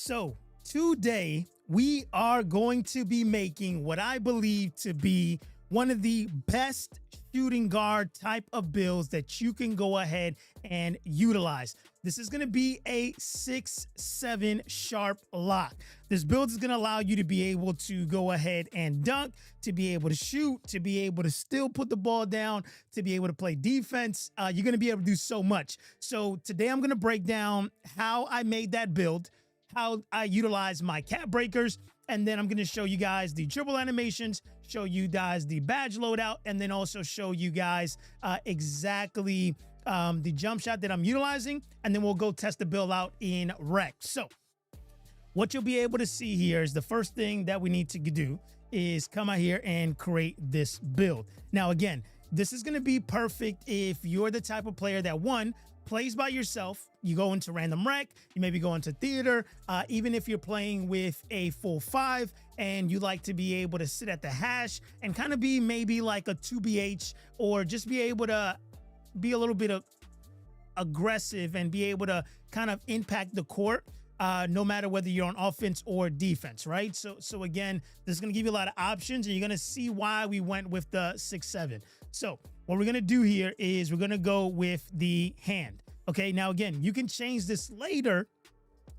So today we are going to be making what I believe to be one of the best shooting guard type of builds that you can go ahead and utilize. This is going to be a 6-7 sharp lock. This build is going to allow you to be able to go ahead and dunk, to be able to shoot, to be able to still put the ball down, to be able to play defense. You're going to be able to do so much. So today I'm going to break down how I made that build, how I utilize my cap breakers, and then I'm going to show you guys the dribble animations, show you guys the badge loadout, and then also show you guys exactly the jump shot that I'm utilizing, and then we'll go test the build out in rec. So what you'll be able to see here is the first thing that we need to do is come out here and create this build. Now, again, this is going to be perfect if you're the type of player that, one, plays by yourself. You go into random rec, you maybe go into theater, even if you're playing with a full 5 and you like to be able to sit at the hash and kind of be maybe like a 2BH, or just be able to be a little bit of aggressive and be able to kind of impact the court, no matter whether you're on offense or defense, right? So again, this is going to give you a lot of options, and you're going to see why we went with the 6-7. So what we're going to do here is we're going to go with the hand. Okay, now again, you can change this later,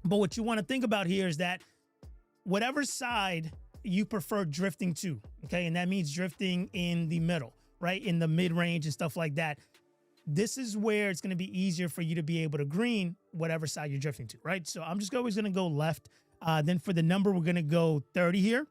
but what you want to think about here is that whatever side you prefer drifting to, okay, and that means drifting in the middle, right, in the mid-range and stuff like that, this is where it's going to be easier for you to be able to green whatever side you're drifting to, right? So I'm just always going to go left. Then for the number, we're going to go 30 here.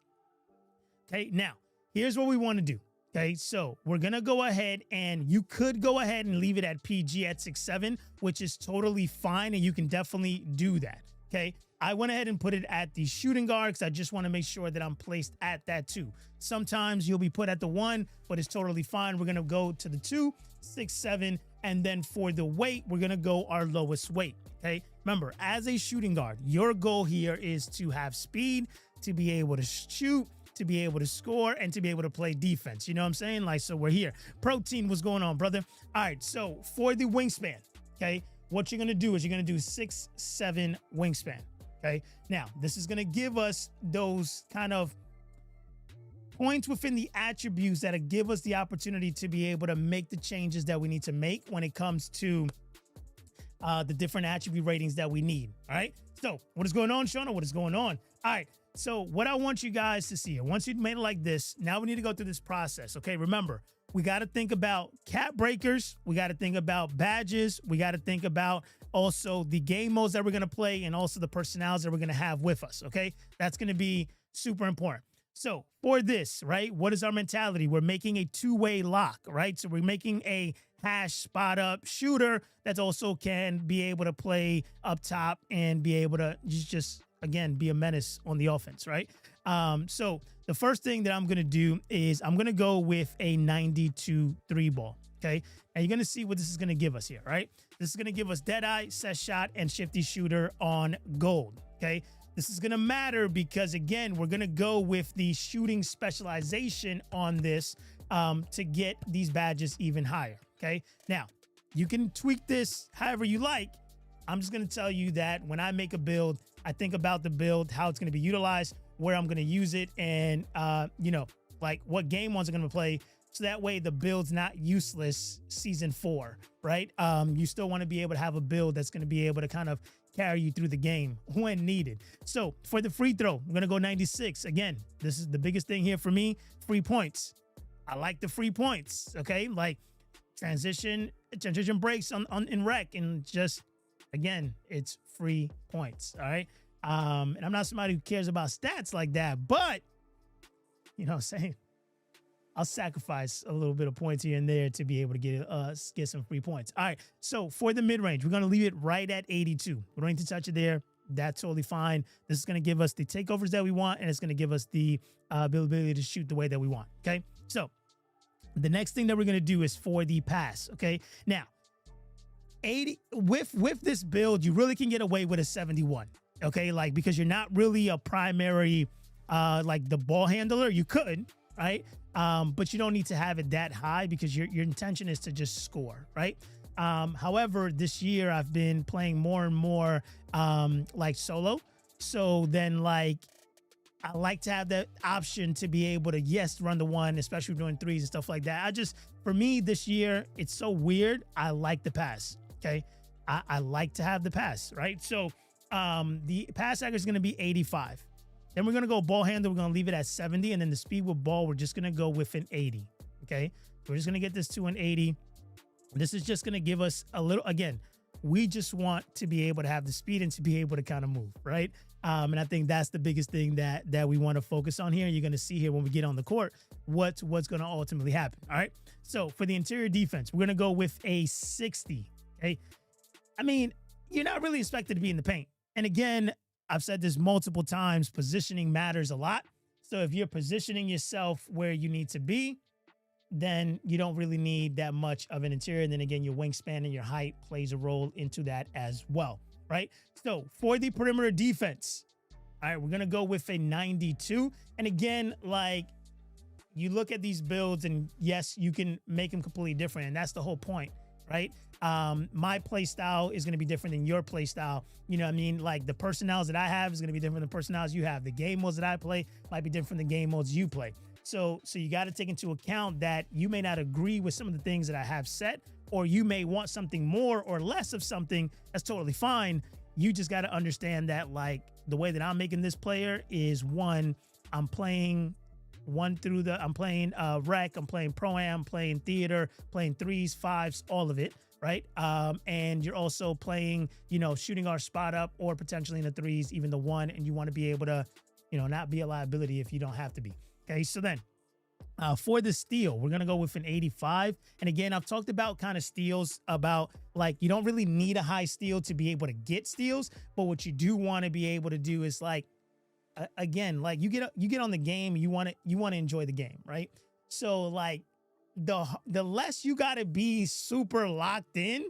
Okay, now here's what we want to do. Okay, so we're going to go ahead, and you could go ahead and leave it at PG at 6-7, which is totally fine, and you can definitely do that. Okay, I went ahead and put it at the shooting guard because I just want to make sure that I'm placed at that 2. Sometimes you'll be put at the 1, but it's totally fine. We're going to go to the 2, 6-7, and then for the weight, we're going to go our lowest weight. Okay, remember, as a shooting guard, your goal here is to have speed, to be able to shoot, to be able to score, and to be able to play defense. You know what I'm saying? Like, so we're here. Protein, what's going on, brother? All right, so for the wingspan, okay, what you're going to do is you're going to do 6-7 wingspan. Okay, now this is going to give us those kind of points within the attributes that give us the opportunity to be able to make the changes that we need to make when it comes to the different attribute ratings that we need. All right, so what is going on, Shona? What is going on? All right, so what I want you guys to see, once you've made it like this, now we need to go through this process. Okay, remember, we got to think about cap breakers, we got to think about badges, we got to think about also the game modes that we're going to play, and also the personalities that we're going to have with us. Okay, that's going to be super important. So for this, right, what is our mentality? We're making a two-way lock, right? So we're making a hash spot up shooter that also can be able to play up top and be able to just again, be a menace on the offense, right? So the first thing that I'm going to do is I'm going to go with a 92 3 ball, okay? And you're going to see what this is going to give us here, right? This is going to give us Deadeye, Set Shot, and Shifty Shooter on gold, okay? This is going to matter because, again, we're going to go with the shooting specialization on this to get these badges even higher, okay? Now, you can tweak this however you like. I'm just going to tell you that when I make a build, I think about the build, how it's going to be utilized, where I'm going to use it, and, you know, like what game ones are going to play. So that way the build's not useless season 4, right? You still want to be able to have a build that's going to be able to kind of carry you through the game when needed. So for the free throw, I'm going to go 96. Again, this is the biggest thing here for me, free points. I like the free points, okay? Like transition breaks in rec, and just, again, it's free points, all right? And I'm not somebody who cares about stats like that, but, you know what I'm saying? I'll sacrifice a little bit of points here and there to be able to get some free points. All right, so for the mid-range, we're going to leave it right at 82. We don't need to touch it there. That's totally fine. This is going to give us the takeovers that we want, and it's going to give us the ability to shoot the way that we want, okay? So the next thing that we're going to do is for the pass, okay? Now, 80 with this build, you really can get away with a 71, okay? Like, because you're not really a primary like the ball handler. You could, right? But you don't need to have it that high because your intention is to just score, right? However, this year I've been playing more and more like solo. So then like I like to have that option to be able to, yes, run the one, especially doing threes and stuff like that. For me this year, it's so weird. I like the pass. Okay. I like to have the pass, right? So the pass accuracy is going to be 85. Then we're going to go ball handle. We're going to leave it at 70. And then the speed with ball, we're just going to go with an 80. Okay. We're just going to get this to an 80. This is just going to give us a little, again, we just want to be able to have the speed and to be able to kind of move, right? And I think that's the biggest thing that we want to focus on here. You're going to see here when we get on the court, what's going to ultimately happen. All right. So for the interior defense, we're going to go with a 60. Okay. I mean, you're not really expected to be in the paint. And again, I've said this multiple times, positioning matters a lot. So if you're positioning yourself where you need to be, then you don't really need that much of an interior. And then again, your wingspan and your height plays a role into that as well, right? So for the perimeter defense, all right, we're going to go with a 92. And again, like you look at these builds and yes, you can make them completely different. And that's the whole point, right? My play style is going to be different than your play style. You know what I mean? Like the personnels that I have is going to be different than the personnels you have. The game modes that I play might be different than game modes you play. So you got to take into account that you may not agree with some of the things that I have set, or you may want something more or less of something. That's totally fine. You just got to understand that like the way that I'm making this player is one, I'm playing I'm playing rec, I'm playing pro-am, playing theater, playing threes, fives, all of it. Right. And you're also playing, shooting our spot up or potentially in the threes, even the one, and you want to be able to, not be a liability if you don't have to be. Okay, so then for the steal, we're going to go with an 85. And again, I've talked about kind of steals about like you don't really need a high steal to be able to get steals. But what you do want to be able to do is like, again, like you get on the game, you want to enjoy the game. Right. So like the less you got to be super locked in,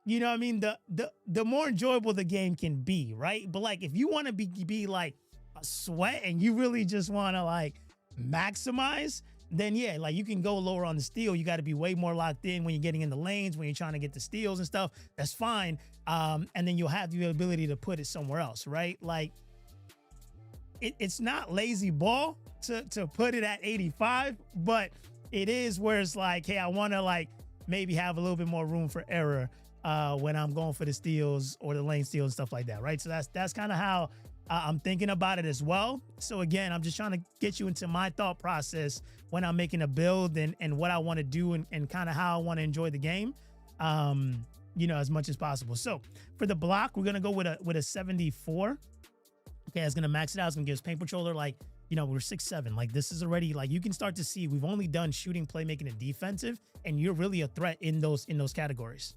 you know what I mean? The more enjoyable the game can be. Right. But like if you want to be like a sweat and you really just want to like maximize, then yeah, like you can go lower on the steal. You got to be way more locked in when you're getting in the lanes, when you're trying to get the steals and stuff. That's fine. And then you'll have the ability to put it somewhere else, right? Like it's not lazy ball to put it at 85, but it is where it's like, hey, I want to like maybe have a little bit more room for error when I'm going for the steals or the lane steals and stuff like that, right? So that's kind of how I'm thinking about it as well. So again, I'm just trying to get you into my thought process when I'm making a build and what I want to do and kind of how I want to enjoy the game, as much as possible. So for the block, we're going to go with a 74. Okay, it's going to max it out. It's going to give us paint controller. Like, we're 6'7". Like this is already like, you can start to see we've only done shooting, playmaking, and defensive, and you're really a threat in those categories.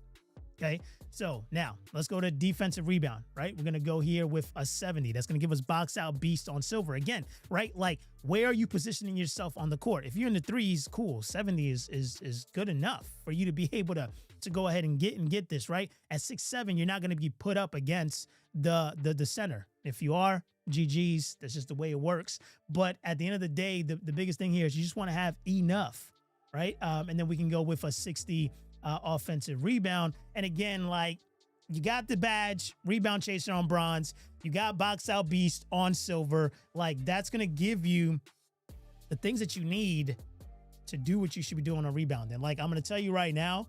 Okay, so now let's go to defensive rebound, right? We're going to go here with a 70. That's going to give us box out beast on silver again, right? Like, where are you positioning yourself on the court? If you're in the threes, cool. 70 is good enough for you to be able to go ahead and get this, right? At 6'7", you're not going to be put up against the center. If you are, GG's, that's just the way it works. But at the end of the day, the biggest thing here is you just want to have enough, right? And then we can go with a 60 offensive rebound. And again, like you got the badge, rebound chaser on bronze, you got box out beast on silver. Like that's going to give you the things that you need to do what you should be doing on rebound. And like, I'm going to tell you right now,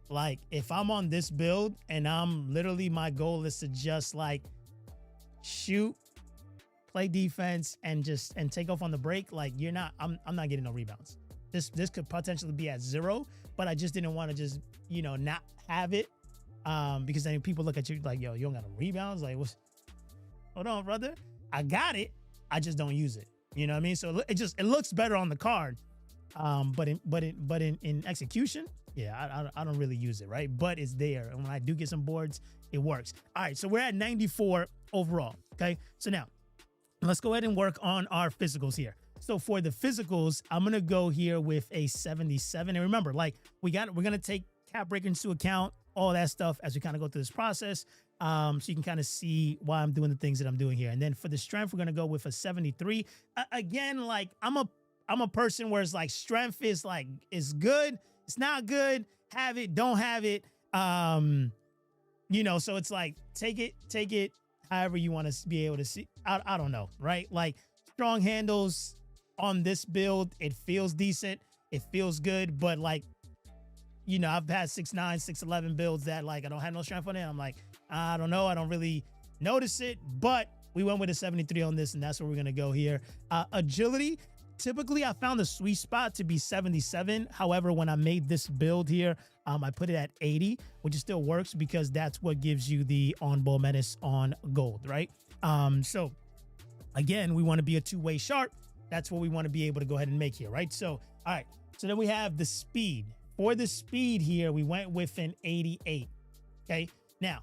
like if I'm on this build and my goal is to just like shoot, play defense and take off on the break. Like I'm not getting no rebounds. This could potentially be at 0, but I just didn't want to just, not have it. Because then people look at you like, yo, you don't got no rebounds. Like, hold on, brother. I got it. I just don't use it. You know what I mean? So it looks better on the card. But in execution, yeah, I don't really use it, right? But it's there. And when I do get some boards, it works. All right. So we're at 94 overall. Okay. So now let's go ahead and work on our physicals here. So for the physicals, I'm going to go here with a 77. And remember, like we're going to take cap breaker into account, all that stuff as we kind of go through this process. So you can kind of see why I'm doing the things that I'm doing here. And then for the strength, we're going to go with a 73. Again, like I'm a person where it's like strength is like, it's good. It's not good. Have it, don't have it. So it's like, take it however you want to be able to see. I don't know, right? Like strong handles on this build, it feels decent, it feels good, but like, you know, I've had 6'9", 6'11 builds that like I don't have no strength on it. I'm like, I don't know, I don't really notice it, but we went with a 73 on this, and that's where we're gonna go here. Agility, typically I found the sweet spot to be 77. However, when I made this build here, I put it at 80, which still works because that's what gives you the on-ball menace on gold, right? So again, we want to be a two-way sharp. That's what we want to be able to go ahead and make here, right? So, all right. So then we have the speed. For the speed here, we went with an 88. Okay. Now,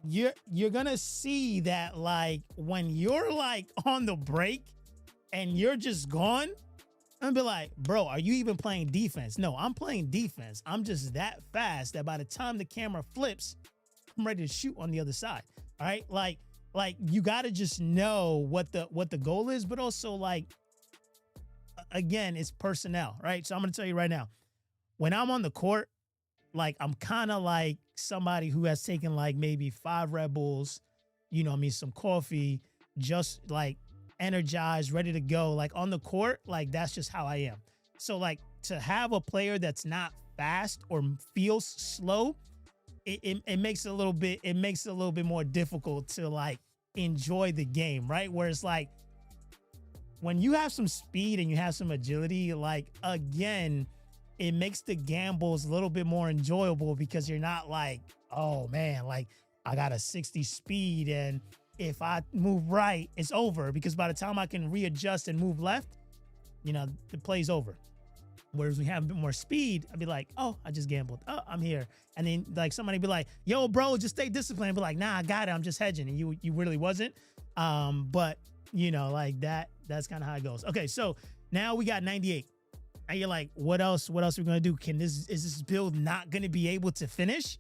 you're gonna see that like when you're like on the break and you're just gone, I'm gonna be like, bro, are you even playing defense? No, I'm playing defense. I'm just that fast that by the time the camera flips, I'm ready to shoot on the other side. All right. Like you gotta just know what the goal is, but also like, again, it's personnel, right? So I'm gonna tell you right now, when I'm on the court, like I'm kind of like somebody who has taken like maybe 5 Red Bulls, you know what I mean, some coffee, just like energized, ready to go. Like on the court, like that's just how I am. So like to have a player that's not fast or feels slow, it makes it a little bit more difficult to like enjoy the game, right? Where it's like when you have some speed and you have some agility, like again, it makes the gambles a little bit more enjoyable because you're not like, oh man, like I got a 60 speed and if I move right, it's over, because by the time I can readjust and move left, you know, the play's over. Whereas we have a bit more speed, I'd be like, oh, I just gambled. Oh, I'm here. And then like somebody be like, yo, bro, just stay disciplined. I'd be like, nah, I got it. I'm just hedging. And you really wasn't. But you know, like that's kind of how it goes. Okay. So now we got 98. And you're like, what else? What else are we going to do? Is this build not going to be able to finish?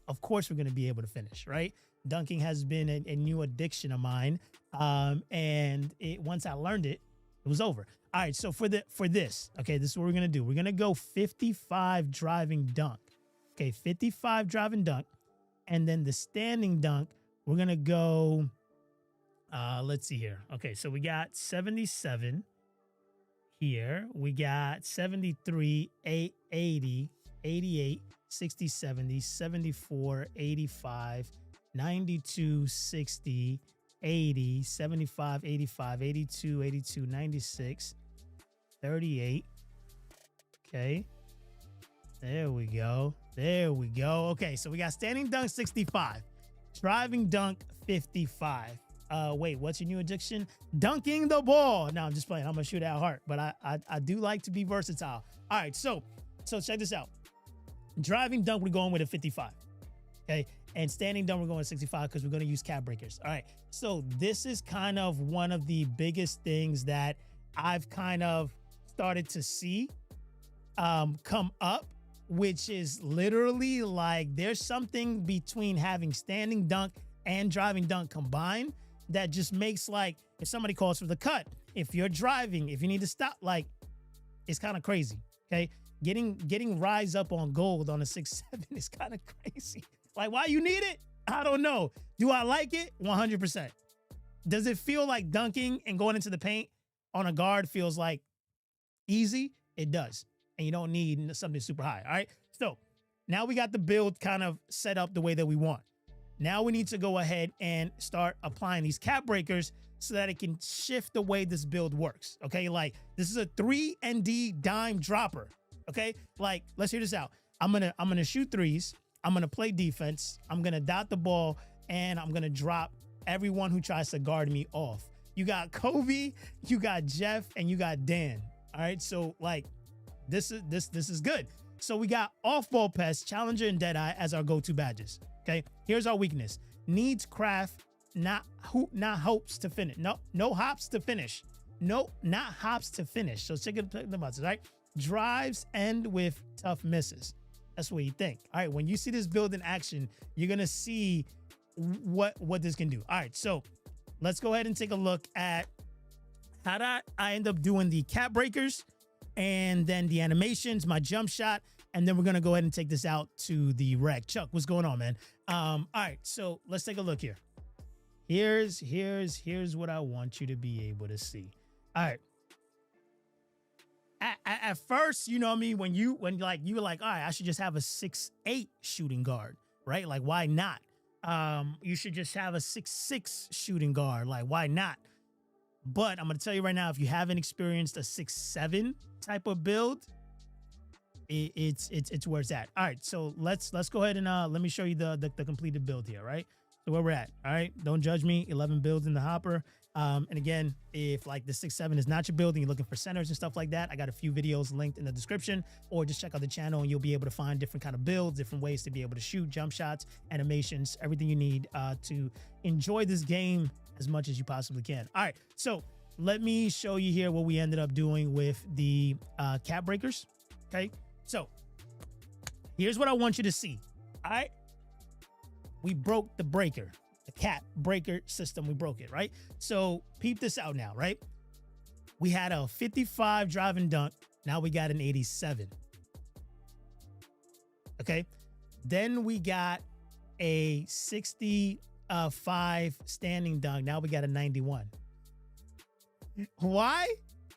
Of course we're going to be able to finish, right? Dunking has been a new addiction of mine. And once I learned it, it was over. All right. So for this, okay, this is what we're going to do. We're going to go 55 driving dunk. Okay. 55 driving dunk. And then the standing dunk, we're going to go, let's see here. Okay. So we got 77. Here we got 73, 80, 88, 60, 70, 74, 85, 92, 60, 80, 75, 85, 82, 82, 96, 38. Okay. There we go. There we go. Okay. So we got standing dunk 65, driving dunk 55. Wait, what's your new addiction? Dunking the ball. No, I'm just playing. I'm gonna shoot at heart, but I do like to be versatile. All right, so check this out. Driving dunk, we're going with a 55. Okay, and standing dunk, we're going with 65 because we're gonna use cap breakers. All right, so this is kind of one of the biggest things that I've kind of started to see come up, which is literally like there's something between having standing dunk and driving dunk combined that just makes like, if somebody calls for the cut, if you're driving, if you need to stop, like it's kind of crazy. Okay. Getting rise up on gold on a 6'7" is kind of crazy. Like why you need it? I don't know. Do I like it? 100%. Does it feel like dunking and going into the paint on a guard feels like easy? It does. And you don't need something super high. All right. So now we got the build kind of set up the way that we want. Now we need to go ahead and start applying these cap breakers so that it can shift the way this build works. Okay, like this is a 3-and-D dime dropper. Okay, like let's hear this out. I'm gonna shoot threes. I'm gonna play defense. I'm gonna dot the ball, and I'm gonna drop everyone who tries to guard me off. You got Kobe, you got Jeff, and you got Dan. All right, so like this is good. So we got off-ball pest, challenger, and deadeye as our go-to badges. Okay, here's our weakness. Needs craft, not hopes to finish. No hops to finish. No, not hops to finish. So check the buttons, right? Drives end with tough misses. That's what you think. All right, when you see this build in action, you're gonna see what this can do. All right, so let's go ahead and take a look at how I end up doing the cap breakers and then the animations, my jump shot, and then we're gonna go ahead and take this out to the rec. Chuck, what's going on, man? All right, so let's take a look here. here's what I want you to be able to see. All right. At first, you know what I mean, when you were like, all right, I should just have a 6'8" shooting guard, right? Like, why not? You should just have a 6'6" shooting guard. Like, why not? But I'm gonna tell you right now, if you haven't experienced a 6'7" type of build, it's where it's at. All right, so let's go ahead and let me show you the completed build here, right? So where we're at. All right, don't judge me. 11 builds in the hopper. And again, if like the 6'7" is not your build and you're looking for centers and stuff like that, I got a few videos linked in the description, or just check out the channel and you'll be able to find different kind of builds, different ways to be able to shoot, jump shots, animations, everything you need to enjoy this game as much as you possibly can. All right, so let me show you here what we ended up doing with the cap breakers. Okay, so here's what I want you to see. All right, we broke the breaker. The cap breaker system, we broke it, right? So peep this out now, right? We had a 55 drive and dunk. Now we got an 87. Okay. Then we got a 65 standing dunk. Now we got a 91. Why?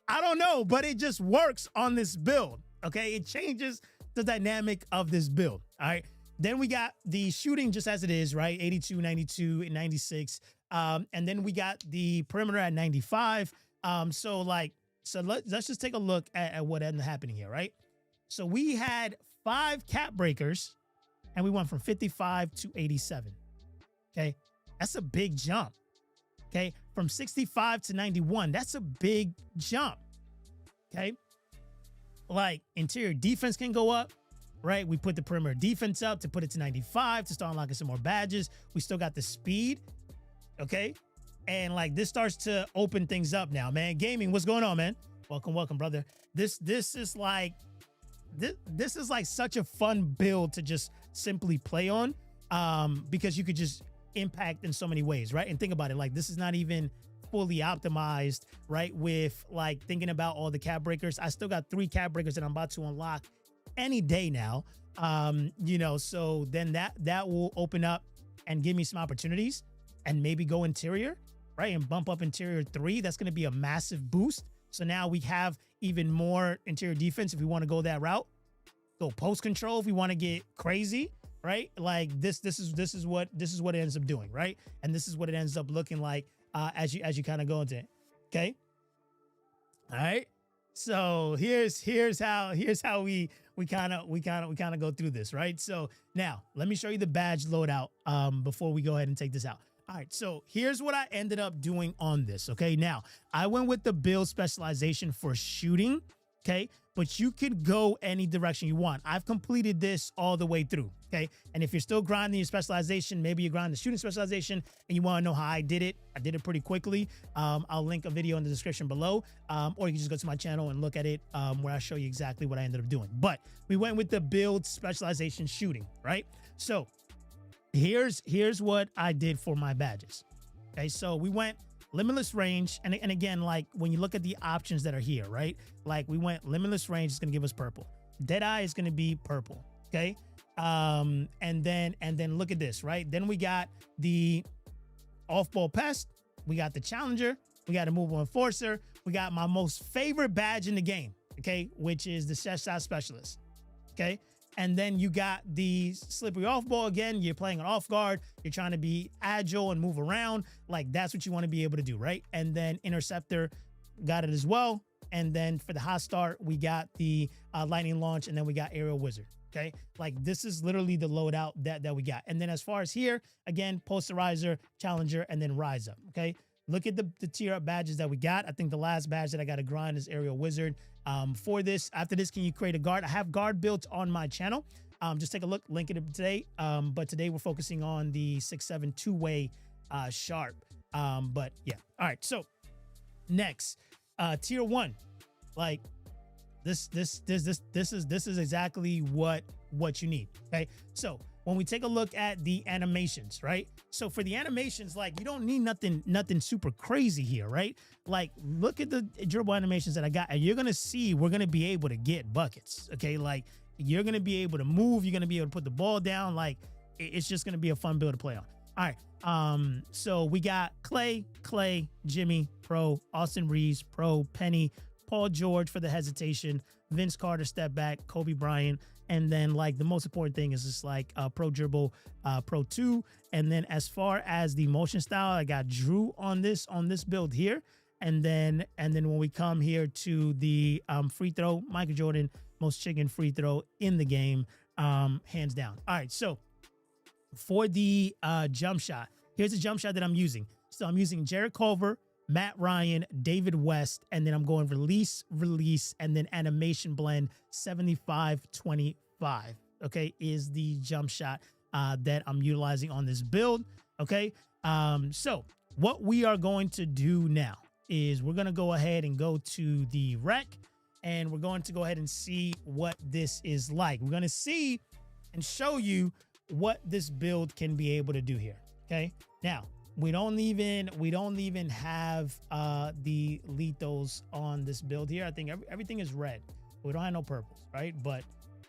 I don't know, but it just works on this build. Okay. It changes the dynamic of this build. All right. Then we got the shooting just as it is, right? 82, 92, and 96. And then we got the perimeter at 95. So let's just take a look at what ended up happening here, right? So we had 5 cap breakers and we went from 55 to 87. Okay. That's a big jump. Okay. From 65 to 91. That's a big jump. Okay. Like interior defense can go up. Right, we put the perimeter defense up to put it to 95 to start unlocking some more badges. We still got the speed, okay? And like this starts to open things up now, man. Gaming, what's going on, man? Welcome, brother. This is like such a fun build to just simply play on, because you could just impact in so many ways, right? And think about it, like this is not even fully optimized, right? With like thinking about all the cap breakers, I still got 3 cap breakers that I'm about to unlock any day now. You know, so then that will open up and give me some opportunities and maybe go interior, right? And bump up interior 3. That's going to be a massive boost. So now we have even more interior defense if we want to go that route. Go post control if we want to get crazy, right? Like this is what it ends up doing, right? And this is what it ends up looking like as you kind of go into it. Okay. All right. So here's how we kind of go through this, right? So now let me show you the badge loadout before we go ahead and take this out. All right, so here's what I ended up doing on this. Okay, now I went with the build specialization for shooting. Okay, but you could go any direction you want. I've completed this all the way through. Okay, and if you're still grinding your specialization, maybe you're grinding the shooting specialization and you want to know how I did it pretty quickly. I'll link a video in the description below, or you can just go to my channel and look at it, where I show you exactly what I ended up doing. But we went with the build specialization shooting, right? So here's what I did for my badges. Okay, so we went limitless range, and again, like when you look at the options that are here, right? Like we went limitless range is going to give us purple. Deadeye is going to be purple. Okay. And then look at this, right? Then we got the off-ball pest. We got the challenger. We got a movable enforcer. We got my most favorite badge in the game. Okay. Which is the shot specialist. Okay. And then you got the slippery off ball. Again, you're playing an off guard. You're trying to be agile and move around. Like that's what you want to be able to do, right? And then interceptor, got it as well. And then for the hot start, we got the lightning launch, and then we got aerial wizard. Okay, like this is literally the loadout that we got. And then as far as here, again, posterizer, challenger, and then rise up. Okay, look at the tier up badges that we got. I think the last badge that I got to grind is aerial wizard. For this, after this, can you create a guard? I have guard built on my channel. Just take a look, link it today. But today we're focusing on the 6'7" two-way sharp. But yeah, all right. So next, tier 1, like this is exactly what you need. Okay, so when we take a look at the animations, right? So for the animations, like you don't need nothing super crazy here, right? Like look at the durable animations that I got, and you're gonna see we're gonna be able to get buckets. Okay, like you're gonna be able to move, you're gonna be able to put the ball down. Like it's just gonna be a fun build to play on. All right. So we got Clay, Jimmy, pro, Austin Reeves, pro, Penny, Paul George for the hesitation, Vince Carter step back, Kobe Bryant, and then like the most important thing is just like pro dribble, pro 2. And then as far as the motion style, I got Drew on this build here. And then when we come here to the free throw, Michael Jordan, most chicken free throw in the game, hands down. All right, so for the jump shot, here's the jump shot that I'm using. So I'm using Jared Culver, Matt Ryan, David West, and then I'm going release, and then animation blend 75-25. Okay, is the jump shot that I'm utilizing on this build. Okay, so what we are going to do now is we're going to go ahead and go to the rec, and we're going to go ahead and see what this is like. We're going to see and show you what this build can be able to do here. Okay, now we don't even have the lethals on this build here. I think everything is red. We don't have no purples, right? But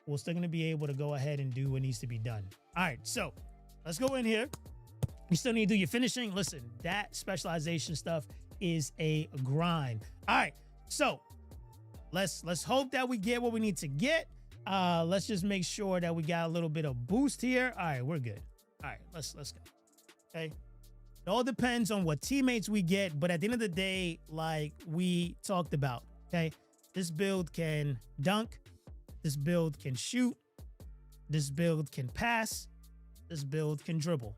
we're still going to be able to go ahead and do what needs to be done. All right, so let's go in here. You still need to do your finishing. Listen, that specialization stuff is a grind. All right, so let's hope that we get what we need to get. Let's just make sure that we got a little bit of boost here. All right, we're good. All right, let's go. Okay. It all depends on what teammates we get, but at the end of the day, like we talked about, okay, this build can dunk, this build can shoot, this build can pass, this build can dribble,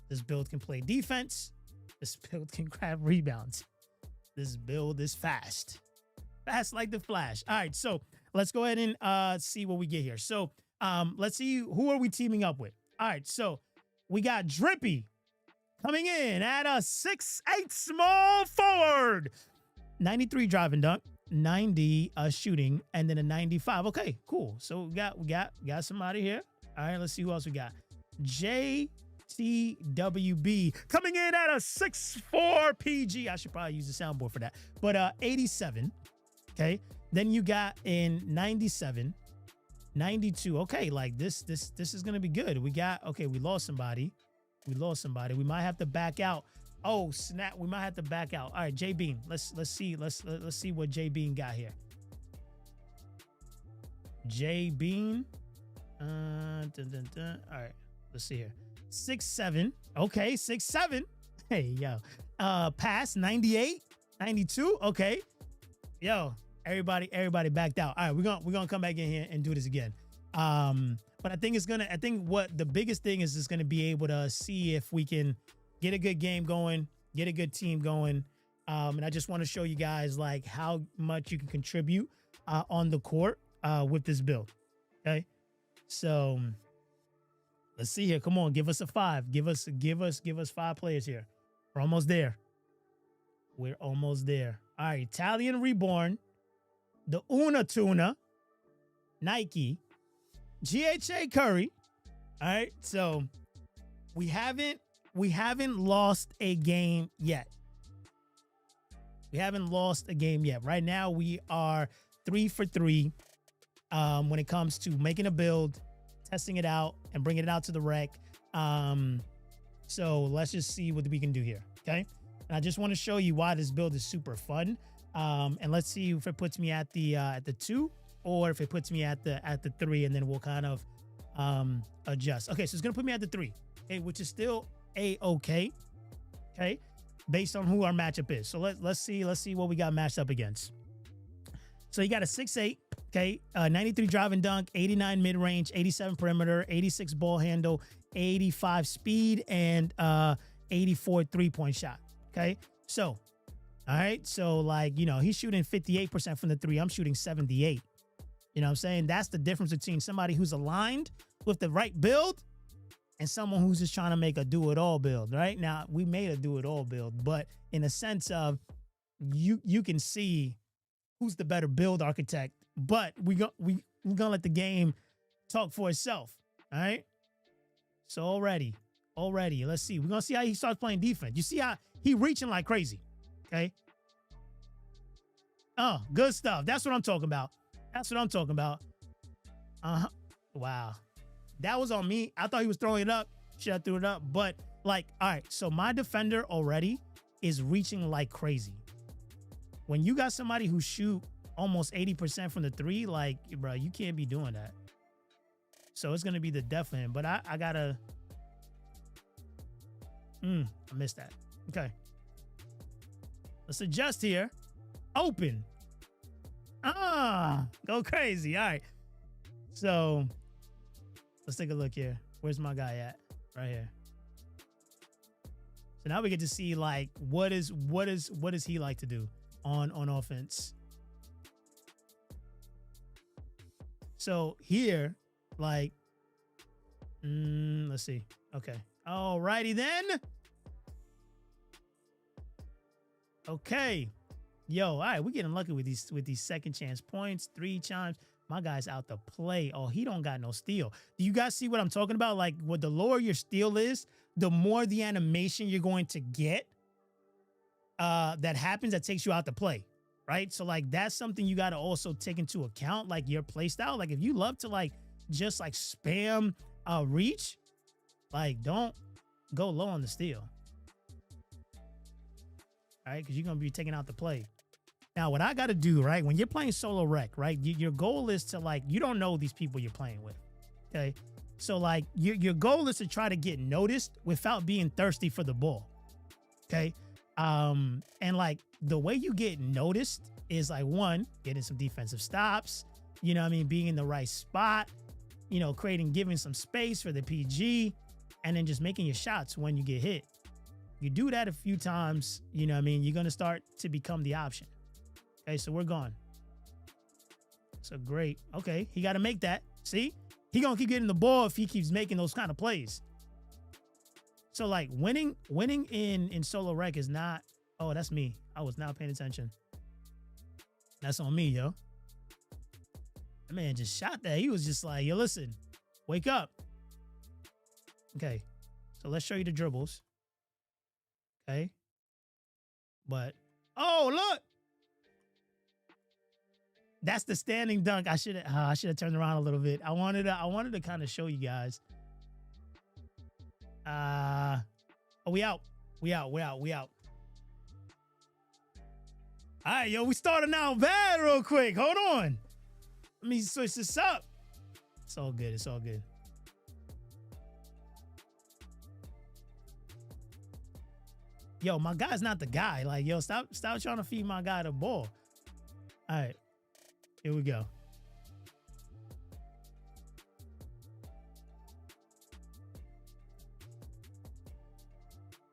this build can play defense, this build can grab rebounds, this build is fast like the Flash. All right, so let's go ahead and see what we get here. So let's see, who are we teaming up with? All right, so we got Drippy coming in at a 6'8" small forward, 93 driving dunk, 90 shooting, and then a 95. Okay, cool. So we got somebody here. All right, let's see who else we got. JTWB coming in at a 6'4" PG. I should probably use the soundboard for that. But 87. Okay. Then you got in 97, 92. Okay, like this is gonna be good. We lost somebody. We might have to back out. Oh snap! We might have to back out. All right, J Bean. Let's see what J Bean got here. J Bean. All right, let's see here. 6'7". Okay, 6'7". Hey yo. Pass 98, 92. Okay. Yo, everybody backed out. All right, we're gonna come back in here and do this again. But I think what the biggest thing is gonna be able to see if we can get a good game going, get a good team going. And I just want to show you guys like how much you can contribute on the court with this build. Okay. So let's see here. Come on, give us a 5. Give us 5 players here. We're almost there. All right, Italian Reborn, the Una Tuna, Nike, GHA Curry. All right, so we haven't lost a game yet. Right now we are 3 for 3 when it comes to making a build, testing it out, and bringing it out to the rec. So let's just see what we can do here. Okay, and I just want to show you why this build is super fun. And let's see if it puts me at the 2 or if it puts me at the 3, and then we'll kind of adjust. Okay, so it's gonna put me at the 3, okay, which is still okay, okay, based on who our matchup is. So let's see what we got matched up against. So you got a 6'8", okay, 93 drive and dunk, 89 mid range, 87 perimeter, 86 ball handle, 85 speed, and 84 3-point shot. Okay, so all right, so like, you know, he's shooting 58% from the 3. I'm shooting 78. You know what I'm saying? That's the difference between somebody who's aligned with the right build and someone who's just trying to make a do-it-all build. Right now, we made a do-it-all build, but in a sense of you can see who's the better build architect. But we're gonna let the game talk for itself. All right. So already, let's see. We're gonna see how he starts playing defense. You see how he reaching like crazy. Okay. Oh, good stuff. That's what I'm talking about. Wow. That was on me. I thought he was throwing it up. Should have threw it up. But Like, all right, so my defender already is reaching like crazy. When you got somebody who shoot almost 80% from the three, like, bro, you can't be doing that. So it's going to be the def end, but I got to, I missed that. Okay. Let's adjust here. Open. Go crazy. All right. So let's take a look here. Where's my guy at? Right here. So now we get to see like what does he like to do on offense. So here, like, let's see. Okay. Alrighty then. Okay. Yo, all right, we're getting lucky with these second chance points, 3 chimes. My guy's out to play. Oh, he don't got no steal. Do you guys see what I'm talking about? Like, what the lower your steal is, the more the animation you're going to get that happens that takes you out to play, right? So, like, that's something you got to also take into account, like your play style. Like, if you love to, like, just, like, spam reach, like, don't go low on the steal. All right, because you're going to be taking out the play. Now, what I got to do, right, when you're playing solo rec, right, your goal is to, like, you don't know these people you're playing with, okay? So, like, your goal is to try to get noticed without being thirsty for the ball, okay? And, like, the way you get noticed is, like, one, getting some defensive stops, you know what I mean, being in the right spot, you know, giving some space for the PG, and then just making your shots when you get hit. You do that a few times, you know what I mean, you're going to start to become the option. Okay, so we're gone. So great. Okay, he got to make that. See? He going to keep getting the ball if he keeps making those kind of plays. So, like, winning in solo rec is not... Oh, that's me. I was not paying attention. That's on me, yo. That man just shot that. He was just like, yo, listen, wake up. Okay, so let's show you the dribbles. Okay. But, oh, look. That's the standing dunk. I should have turned around a little bit. I wanted to kind of show you guys. Oh, we out. All right, yo, we starting out bad real quick. Hold on. Let me switch this up. It's all good. It's all good. Yo, my guy's not the guy. Like, yo, stop trying to feed my guy the ball. All right. Here we go.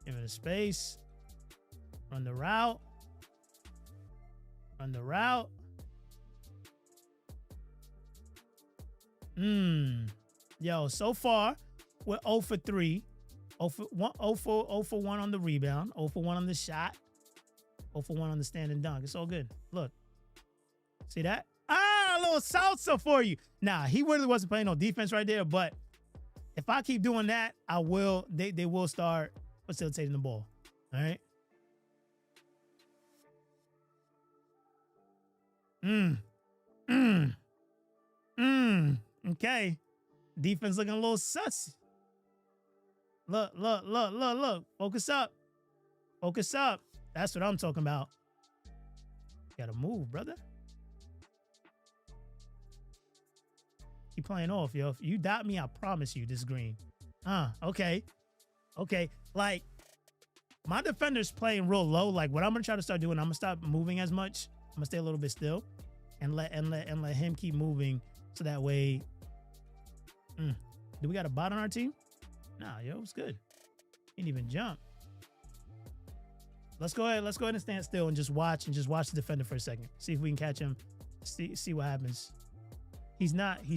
Give it a space. Run the route. Yo, so far, we're 0 for 3. 0 for 1 on the rebound. 0 for 1 on the shot. 0 for 1 on the standing dunk. It's all good. Look. See that? A little salsa for you. Nah, he really wasn't playing no defense right there, but if I keep doing that, I will. They will start facilitating the ball. All right. Okay. Defense looking a little sus. Look. Focus up. That's what I'm talking about. Gotta move, brother. Keep playing off, yo. If you doubt me, I promise you this green. Okay. Like, my defender's playing real low. Like, what I'm gonna try to start doing, I'm gonna stop moving as much. I'm gonna stay a little bit still and let him keep moving, so that way. Do we got a bot on our team? Nah, yo, it's good. He didn't even jump. Let's go ahead and stand still and just watch the defender for a second. See if we can catch him. See what happens. He's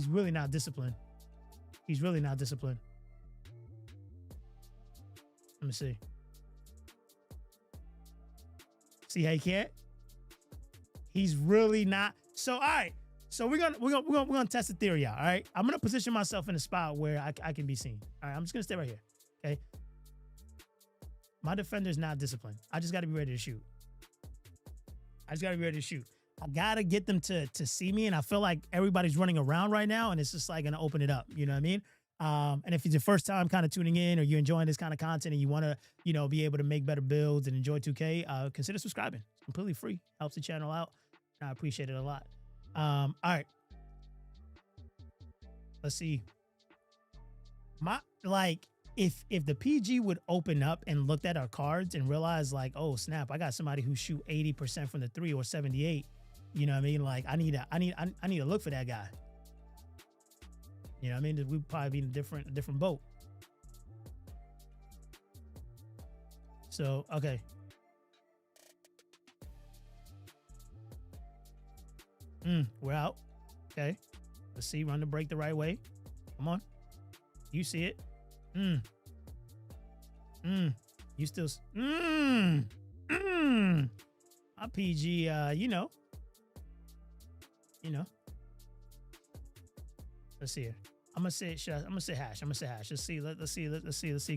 really not disciplined. Let me see. See how he can't? He's really not. So, all right. So we're gonna test the theory out. All right. I'm gonna position myself in a spot where I can be seen. All right. I'm just gonna stay right here. Okay. My defender's not disciplined. I just got to be ready to shoot. I got to get them to see me. And I feel like everybody's running around right now, and it's just like going to open it up. You know what I mean? And if it's your first time kind of tuning in, or you're enjoying this kind of content and you want to, be able to make better builds and enjoy 2K, consider subscribing. It's completely free. Helps the channel out. I appreciate it a lot. All right. Let's see. If the PG would open up and looked at our cards and realize like, oh snap, I got somebody who shoot 80% from the 3 or 78. You know what I mean? Like I need to look for that guy. You know what I mean? We'd probably be in a different boat. So, okay. We're out. Okay. Let's see. Run the break the right way. Come on. You see it. You still. My PG, Let's see here. I'm gonna say hash. Let's see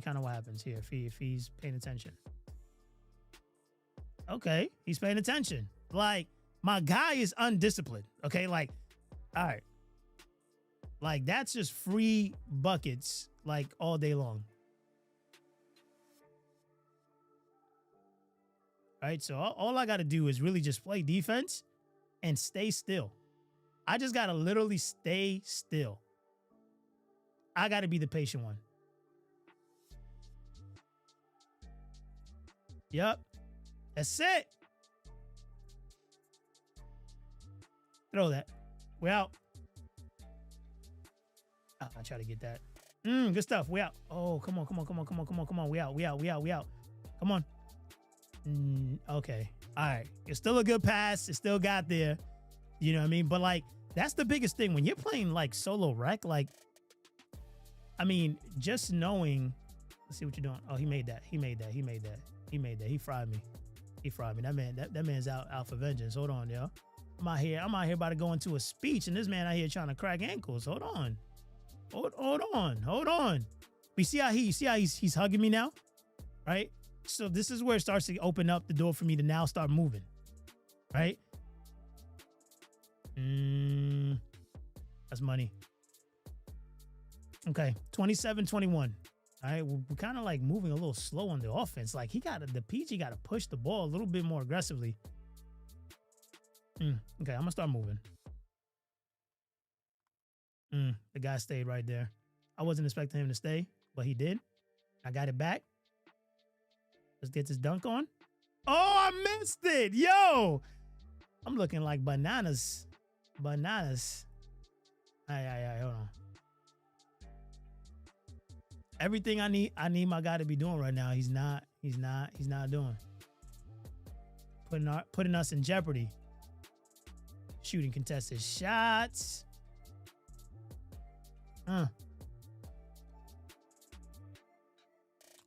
kind of what happens here if he's paying attention. Okay, he's paying attention. Like, my guy is undisciplined. Okay, like, all right. Like, that's just free buckets, like, all day long. Right? So all I got to do is really just play defense and stay still. I just got to literally stay still. I got to be the patient one. Yep. That's it. Throw that. We out. I try to get that. Good stuff. We out. Oh, come on. We out. Come on. Okay. All right. It's still a good pass. It still got there. You know what I mean? But like, that's the biggest thing when you're playing like solo rec. Like, I mean, just knowing. Let's see what you're doing. Oh, he made that. He fried me. That man's out for vengeance. Hold on, yo. I'm out here about to go into a speech, and this man out here trying to crack ankles. Hold on. We see how he's hugging me now, right? So this is where it starts to open up the door for me to now start moving, right? That's money. Okay, 27-21. All right, we're kind of like moving a little slow on the offense. Like the PG got to push the ball a little bit more aggressively. Okay, I'm gonna start moving. The guy stayed right there. I wasn't expecting him to stay, but he did. I got it back. Let's get this dunk on. Oh, I missed it. Yo, I'm looking like bananas. Hold on. Everything I need my guy to be doing right now, he's not doing. Putting us in jeopardy. Shooting contested shots.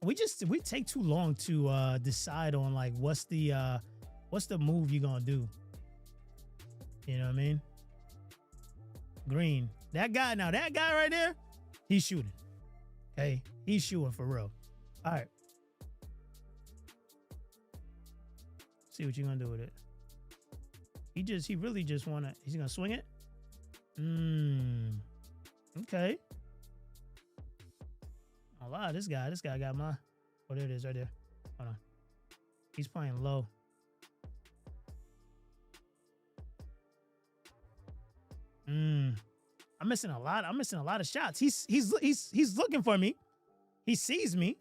We take too long to decide on like what's the move you're gonna do. You know what I mean? Green. That guy right there, he's shooting. Okay, he's shooting for real. All right. See what you're gonna do with it. He's gonna swing it. Okay. Oh wow, this guy got my. Oh, there it is right there. Hold on. He's playing low. I'm missing a lot of shots. He's looking for me. He sees me.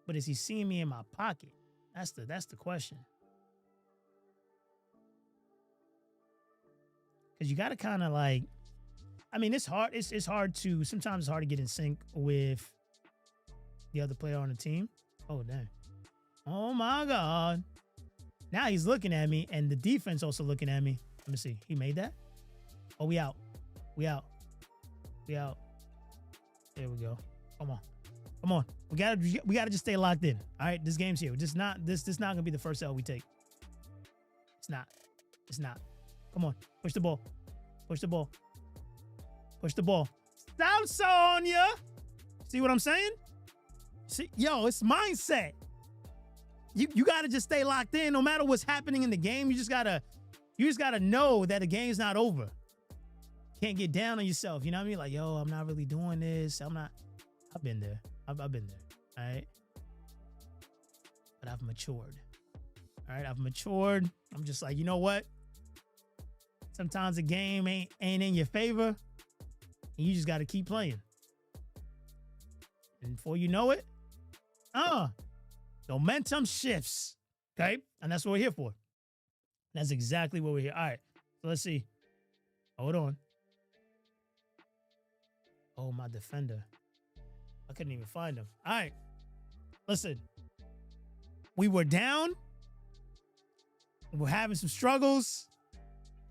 But is he seeing me in my pocket? That's the question. Because you got to kind of like, I mean, it's hard. Sometimes it's hard to get in sync with the other player on the team. Oh, dang. Oh, my God. Now he's looking at me, and the defense also looking at me. Let me see. He made that? Oh, we out. There we go. Come on. We gotta just stay locked in. All right, this game's here. This not gonna be the first L we take. It's not. Come on. Push the ball. Stop, Sonya. See what I'm saying? See, yo, it's mindset. You gotta just stay locked in no matter what's happening in the game. You just gotta know that the game's not over. can't get down on yourself. You know what I mean? Like, yo, I'm not really doing this. I'm not. I've been there. I've been there. All right. But I've matured. All right. I've matured. I'm just like, you know what? Sometimes the game ain't in your favor. And you just got to keep playing. And before you know it, momentum shifts. Okay. And that's what we're here for. That's exactly what we're here. All right. So let's see. Hold on. Oh, my defender. I couldn't even find him. All right. Listen. We were down. We're having some struggles.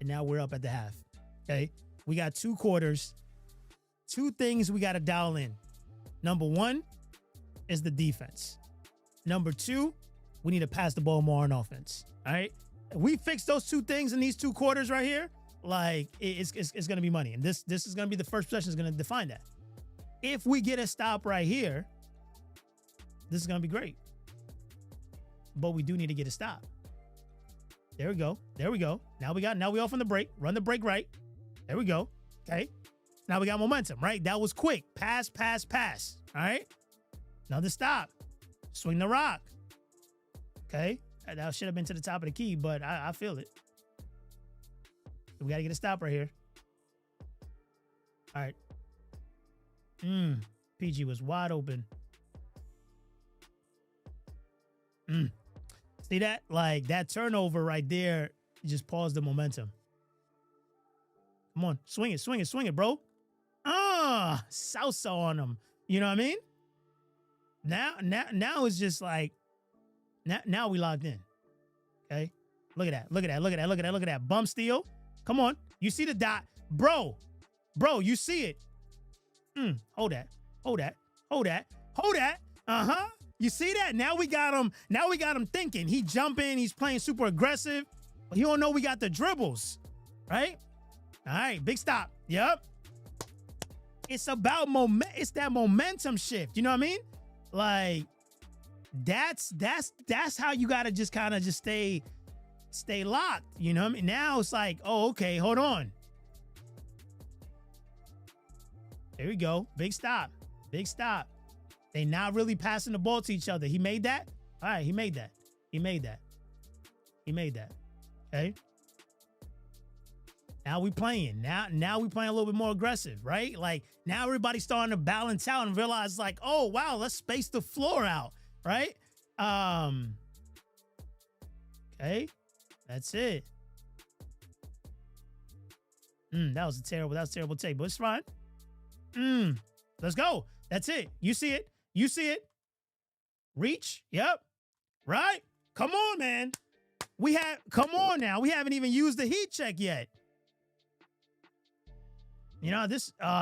And now we're up at the half. Okay. We got 2 quarters. 2 things we got to dial in. Number 1 is the defense. Number 2, we need to pass the ball more on offense. All right. If we fix those 2 things in these 2 quarters right here, like it's going to be money. And this is going to be the first possession is going to define that. If we get a stop right here, this is going to be great. But we do need to get a stop. There we go. There we go. Now we off on the break. Run the break right. There we go. Okay. Now we got momentum, right? That was quick. Pass, pass, pass. All right. Another stop. Swing the rock. Okay. That should have been to the top of the key, but I feel it. We got to get a stop right here. All right. PG was wide open. See that? Like that turnover right there just paused the momentum. Come on. Swing it, swing it, swing it, bro. Salsa on them. You know what I mean? Now it's just like, now we locked in. Okay. Look at that. Look at that. Look at that. Look at that. Look at that. Bump steal. Come on. You see the dot. Bro, you see it. Hold that. Hold that. Hold that. Hold that. Uh-huh. You see that? Now we got him. Now we got him thinking. He jumping. He's playing super aggressive. But he don't know we got the dribbles. Right? All right. Big stop. Yep. It's about it's that momentum shift. You know what I mean? Like, that's how you gotta just kind of just stay locked. You know what I mean? Now it's like, oh, okay, hold on. There we go. Big stop. Big stop. They not really passing the ball to each other. He made that? All right, he made that. He made that. He made that. Okay. Now we playing. Now we playing a little bit more aggressive, right? Like now everybody's starting to balance out and realize like, oh wow, let's space the floor out, right? Okay, that's it. That was a terrible take, but it's fine. Let's go. That's it. You see it. You see it. Reach. Yep. Right. Come on, man. Come on now. We haven't even used the heat check yet. You know,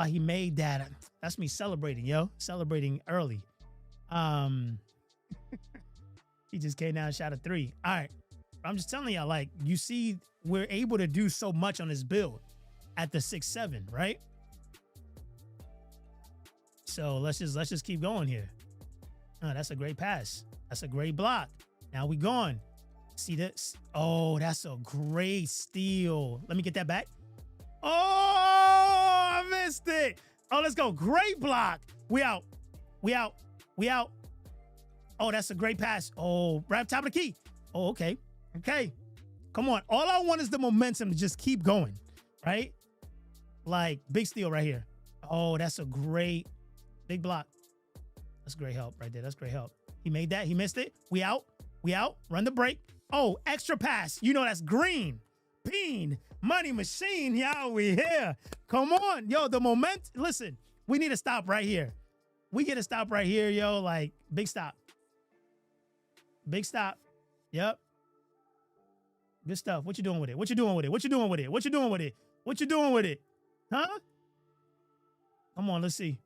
he made that. That's me celebrating, yo. Celebrating early. He just came down and shot a 3. All right. I'm just telling y'all, like, you see, we're able to do so much on this build at the 6-7, right? So let's just keep going here. That's a great pass. That's a great block. Now we gone. See this? Oh, that's a great steal. Let me get that back. Oh, I missed it. Oh, let's go. Great block. We out. We out. We out. Oh, that's a great pass. Oh, right up top of the key. Oh, okay. Okay. Come on. All I want is the momentum to just keep going, right? Like, big steal right here. Oh, that's a great big block. That's great help right there. That's great help. He made that. He missed it. We out. We out. Run the break. Oh, extra pass. You know that's green. Bean. Money machine. Y'all, we here. Come on. Yo, the moment. Listen, we need to stop right here. We get a stop right here, yo. Like, big stop. Big stop. Yep. Good stuff. What you doing with it? What you doing with it? What you doing with it? What you doing with it? What you doing with it? Huh? Come on, let's see.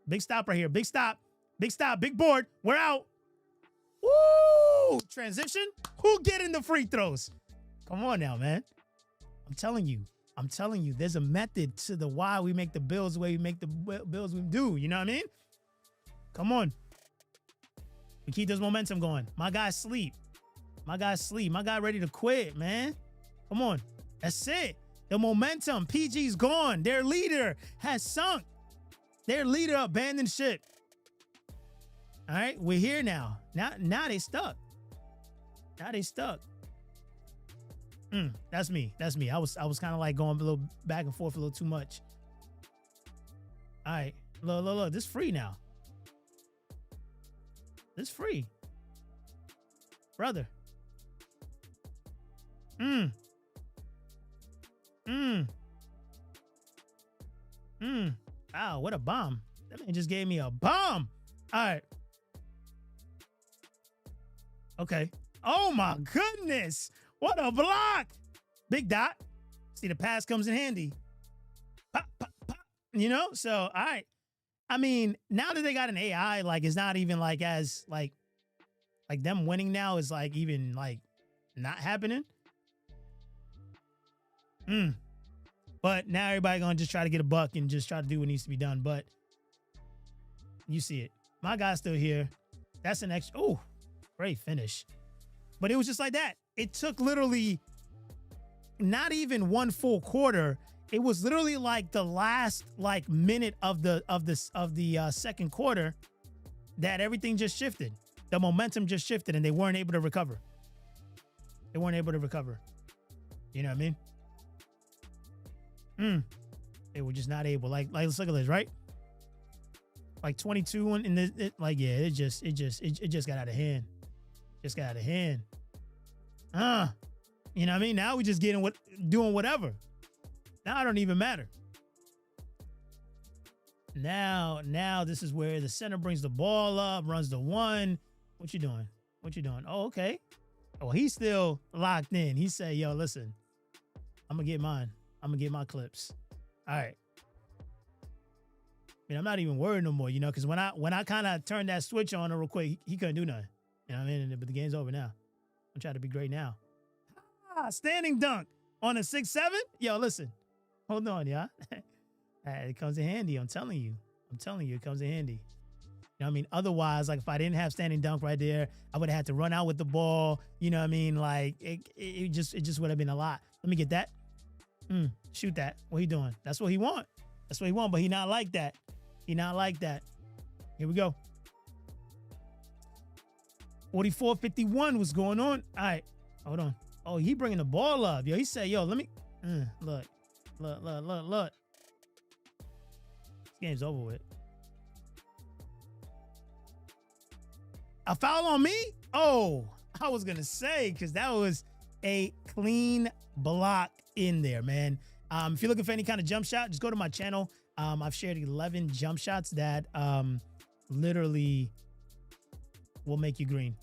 Big stop right here. Big stop. Big stop. Big board. We're out. Woo! Transition. Who getting the free throws? Come on now, man. I'm telling you. There's a method to the why we make the builds the way we make the builds we do. You know what I mean? Come on. We keep this momentum going. My guy's sleep. My guy's sleep. My guy ready to quit, man. Come on. That's it. The momentum, PG's gone. Their leader has sunk. Their leader abandoned ship. All right, we're here now. Now they stuck. Now they stuck. That's me. That's me. I was kind of like going a little back and forth a little too much. All right, look. This free now. This free, brother. Wow, what a bomb. That man just gave me a bomb. All right. Okay. Oh my goodness. What a block. Big dot. See, the pass comes in handy. Pop, pop, pop. You know? So, all right. I mean, now that they got an AI, like, it's not even like as like them winning now is like even like not happening. But now everybody gonna just try to get a buck and just try to do what needs to be done. But you see it. My guy's still here. That's an extra. Oh, great finish. But it was just like that. It took literally not even one full quarter. It was literally like the last like minute of the second quarter that everything just shifted. The momentum just shifted and they weren't able to recover. They weren't able to recover. You know what I mean? They were just not able. Like let's look at this, right? Like 22 in this, it just got out of hand. Just got out of hand. You know what I mean? Now we just doing whatever. Now it don't even matter. Now this is where the center brings the ball up, runs the one. What you doing? What you doing? Oh, okay. Oh, he's still locked in. He said, yo, listen, I'm gonna get mine. I'm gonna get my clips. All right. I mean, I'm not even worried no more, you know, because when I kind of turned that switch on real quick, he couldn't do nothing. You know what I mean? But the game's over now. I'm trying to be great now. Standing dunk on a 6-7. Yo, listen. Hold on, y'all. It comes in handy. I'm telling you, it comes in handy. You know what I mean? Otherwise, like if I didn't have standing dunk right there, I would have had to run out with the ball. You know what I mean? Like it just would have been a lot. Let me get that. Shoot that. What he doing? That's what he want. That's what he want. But he not like that. He not like that. Here we go. 44-51 was going on. All right. Hold on. Oh, he bringing the ball up. Yo, he said, yo, let me. Look. This game's over with. A foul on me? Oh, I was going to say, because that was a clean block in there, man. If you're looking for any kind of jump shot, just go to my channel. I've shared 11 jump shots that literally will make you green.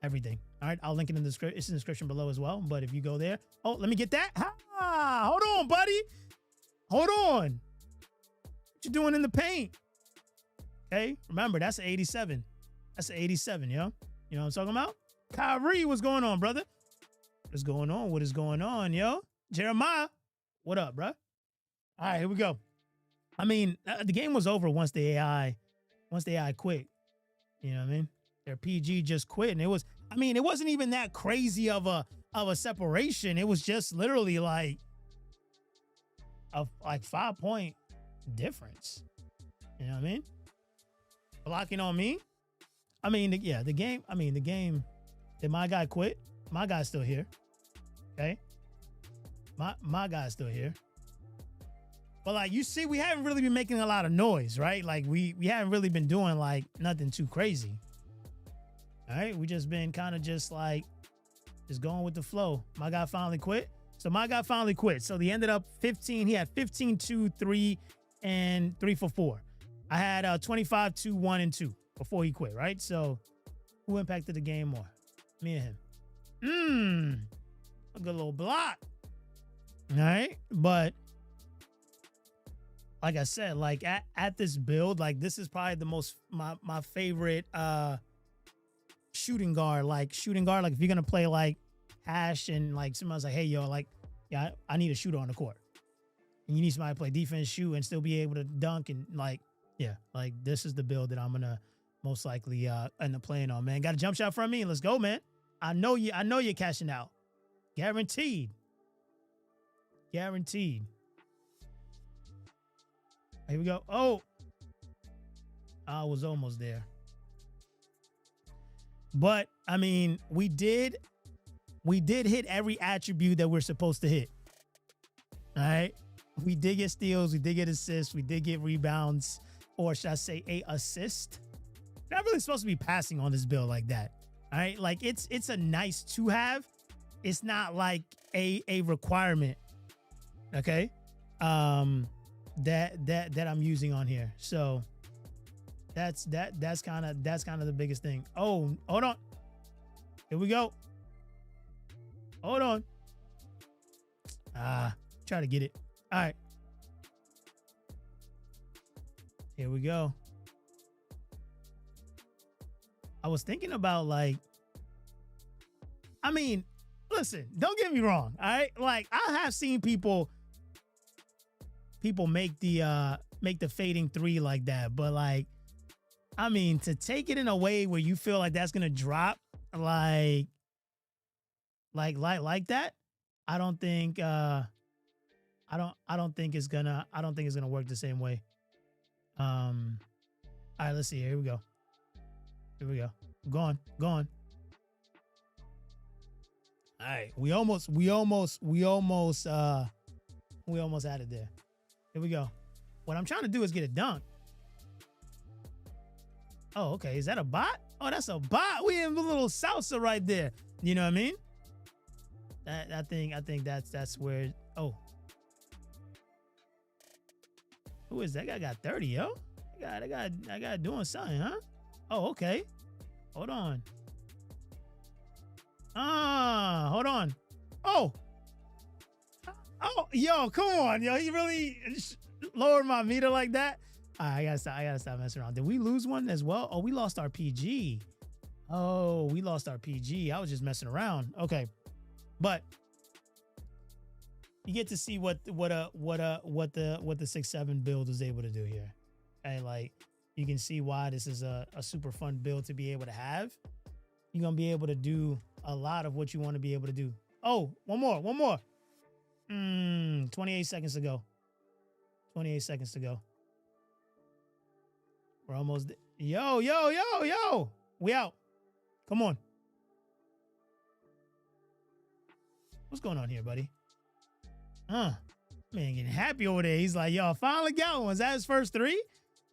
Everything. All right. I'll link it in the description. It's in the description below as well. But if you go there. Oh, let me get that. Hold on, buddy. Hold on. What you doing in the paint? Okay. Remember, that's an 87. That's an 87, yo. You know what I'm talking about? Kyrie, what's going on, brother? What's going on? What is going on, yo? Jeremiah, what up, bro? All right, here we go. I mean, the game was over once the AI quit. You know what I mean? Their PG just quit, and it wasn't even that crazy of a separation. It was just literally like a 5-point difference. You know what I mean? Blocking on me. I mean, the game. Did my guy quit? My guy's still here. Okay. My guy's still here. But like you see, we haven't really been making a lot of noise, right? Like we haven't really been doing like nothing too crazy. All right. We just been kind of just going with the flow. My guy finally quit. So he ended up 15. He had 15, 2, 3, and 3 for 4. I had 25, 2, 1, and 2 before he quit, right? So who impacted the game more? Me and him. A good little block. All right. But like I said, like at this build, like this is probably the most my favorite shooting guard. Like if you're gonna play like hash and like somebody's like, hey yo, like yeah, I need a shooter on the court. And you need somebody to play defense, shoot, and still be able to dunk and like, yeah, like this is the build that I'm gonna most likely end up playing on, man. Got a jump shot from me. Let's go, man. I know you're cashing out. Guaranteed. Guaranteed. Here we go. Oh, I was almost there. But I mean, we did hit every attribute that we're supposed to hit. All right. We did get steals, we did get assists, we did get rebounds, or should I say a assist? Not really supposed to be passing on this build like that. All right. Like it's a nice to have. It's not like a requirement. Okay. That I'm using on here. So that's kind of the biggest thing. Oh, hold on. Here we go. Hold on. Try to get it. All right. Here we go. I was thinking about like, I mean, listen, don't get me wrong. All right. Like I have seen people make the fading three like that. But like, I mean, to take it in a way where you feel like that's gonna drop like that, I don't think it's gonna work the same way. All right, let's see. Here we go. Going. All right, we almost had it there. Here we go. What I'm trying to do is get a dunk. Oh, okay. Is that a bot? Oh, that's a bot. We have a little salsa right there. You know what I mean? I think that's where. Oh, who is that guy? Got 30, yo. I got doing something, huh? Oh, okay. Hold on. Hold on. Oh, yo, come on, yo. He really lowered my meter like that. I gotta stop messing around. Did we lose one as well? Oh, we lost our PG. Oh, we lost our PG. I was just messing around. Okay, but you get to see what the 6-7 build was able to do here. And like you can see why this is a super fun build to be able to have. You're gonna be able to do a lot of what you want to be able to do. Oh, one more. 28 seconds to go. 28 seconds to go. We're almost. Yo. We out. Come on. What's going on here, buddy? Man, getting happy over there. He's like, yo, I finally got one. Was that his first three?